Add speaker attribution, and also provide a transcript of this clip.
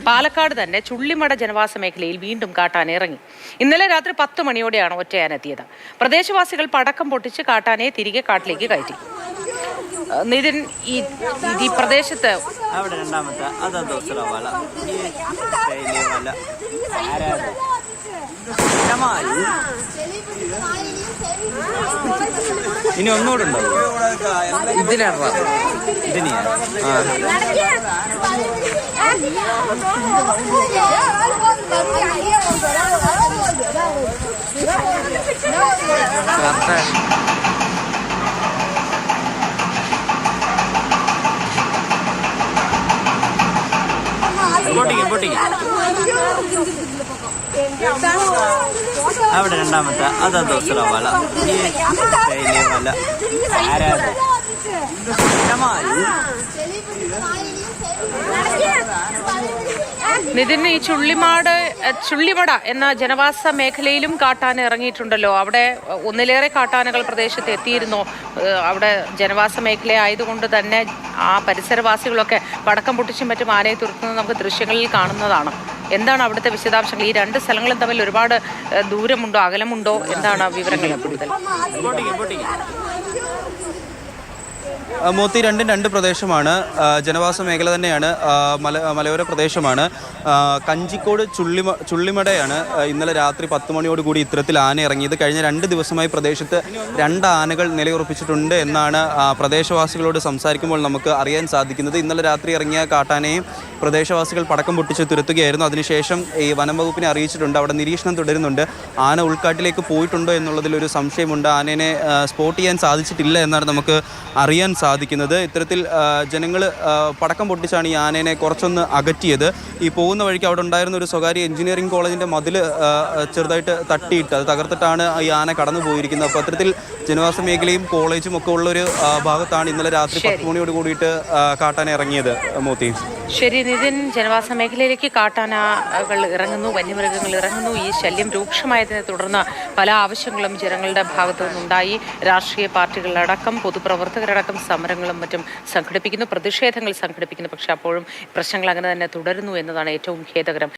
Speaker 1: പാലക്കാട് തന്നെ ചുള്ളിമട ജനവാസ മേഖലയിൽ വീണ്ടും കാട്ടാന ഇറങ്ങി. ഇന്നലെ രാത്രി 10 മണിയോടെയാണ് ഒറ്റയാൻ എത്തിയത്. പ്രദേശവാസികൾ പടക്കം പൊട്ടിച്ച് കാട്ടാനയെ തിരികെ കാട്ടിലേക്ക് കയറ്റി. നിതിൻ, ഈ പ്രദേശത്ത്
Speaker 2: ഇനി ഒന്നുകൂടെ ഉണ്ടാവും. ഇതിനാണ് ഇതിനെയാ അവിടെ രണ്ടാമത്തെ അതാ ദോസറ വല വല ആരാധന
Speaker 1: നിതിന്, ഈ ചുള്ളിമട എന്ന ജനവാസ മേഖലയിലും കാട്ടാന ഇറങ്ങിയിട്ടുണ്ടല്ലോ. അവിടെ ഒന്നിലേറെ കാട്ടാനകൾ പ്രദേശത്ത് എത്തിയിരുന്നോ? അവിടെ ജനവാസ മേഖല ആയതുകൊണ്ട് തന്നെ ആ പരിസരവാസികളൊക്കെ പടക്കം പൊട്ടിച്ചും മറ്റും ആനയെ തുരത്തുന്നത് നമുക്ക് ദൃശ്യങ്ങളിൽ കാണുന്നതാണ്. എന്താണ് അവിടുത്തെ വിശദാംശങ്ങൾ? ഈ രണ്ട് സ്ഥലങ്ങളും തമ്മിൽ ഒരുപാട് ദൂരമുണ്ടോ, അകലമുണ്ടോ? എന്താണ് വിവരങ്ങൾ കൂടുതൽ?
Speaker 2: മോത്തി രണ്ടും രണ്ട് പ്രദേശമാണ്, ജനവാസ മേഖല തന്നെയാണ്, മലയോര പ്രദേശമാണ്. കഞ്ചിക്കോട് ചുള്ളിമടയാണ് ഇന്നലെ രാത്രി 10 മണിയോടുകൂടി ഇത്തരത്തിൽ ആന ഇറങ്ങിയത്. കഴിഞ്ഞ 2 ദിവസമായി പ്രദേശത്ത് 2 ആനകൾ നിലയുറപ്പിച്ചിട്ടുണ്ട് എന്നാണ് പ്രദേശവാസികളോട് സംസാരിക്കുമ്പോൾ നമുക്ക് അറിയാൻ സാധിക്കുന്നത്. ഇന്നലെ രാത്രി ഇറങ്ങിയ കാട്ടാനയും പ്രദേശവാസികൾ പടക്കം പൊട്ടിച്ച് തുരത്തുകയായിരുന്നു. അതിനുശേഷം ഈ വനം വകുപ്പിനെ അറിയിച്ചിട്ടുണ്ട്. അവിടെ നിരീക്ഷണം തുടരുന്നുണ്ട്. ആന ഉൾക്കാട്ടിലേക്ക് പോയിട്ടുണ്ടോ എന്നുള്ളതിലൊരു സംശയമുണ്ട്. ആനയെ സ്പോട്ട് ചെയ്യാൻ സാധിച്ചിട്ടില്ല എന്നാണ് നമുക്ക് അറിയാൻ സാധിക്കുന്നത്. ഇത്തരത്തിൽ ജനങ്ങൾ പടക്കം പൊട്ടിച്ചാണ് ഈ ആനയെ കുറച്ചൊന്ന് അകറ്റിയത്. ഈ പോകുന്ന വഴിക്ക് അവിടെ ഉണ്ടായിരുന്ന ഒരു സ്വകാര്യ എഞ്ചിനീയറിംഗ് കോളേജിൻ്റെ മതിൽ ചെറുതായിട്ട് തട്ടിയിട്ട് അത് തകർത്തിട്ടാണ് ഈ ആന കടന്നു പോയിരിക്കുന്നത്. അപ്പോൾ അത്തരത്തിൽ ജനവാസ മേഖലയും കോളേജും ഒക്കെ ഉള്ളൊരു ഭാഗത്താണ് ഇന്നലെ രാത്രി 10 മണിയോട് കൂടിയിട്ട് കാട്ടാന ഇറങ്ങിയത്. മോത്തി,
Speaker 1: ശരി നിതിൻ, ജനവാസ മേഖലയിലേക്ക് കാട്ടാനകൾ ഇറങ്ങുന്നു, വന്യമൃഗങ്ങൾ ഇറങ്ങുന്നു. ഈ ശല്യം രൂക്ഷമായതിനെ തുടർന്ന് പല ആവശ്യങ്ങളും ജനങ്ങളുടെ ഭാഗത്തു നിന്നുണ്ടായി. രാഷ്ട്രീയ പാർട്ടികളടക്കം പൊതുപ്രവർത്തകരടക്കം സമരങ്ങളും മറ്റും സംഘടിപ്പിക്കുന്നു, പ്രതിഷേധങ്ങൾ സംഘടിപ്പിക്കുന്നു. പക്ഷേ അപ്പോഴും പ്രശ്നങ്ങൾ അങ്ങനെ തന്നെ തുടരുന്നു എന്നതാണ് ഏറ്റവും ഖേദകരം.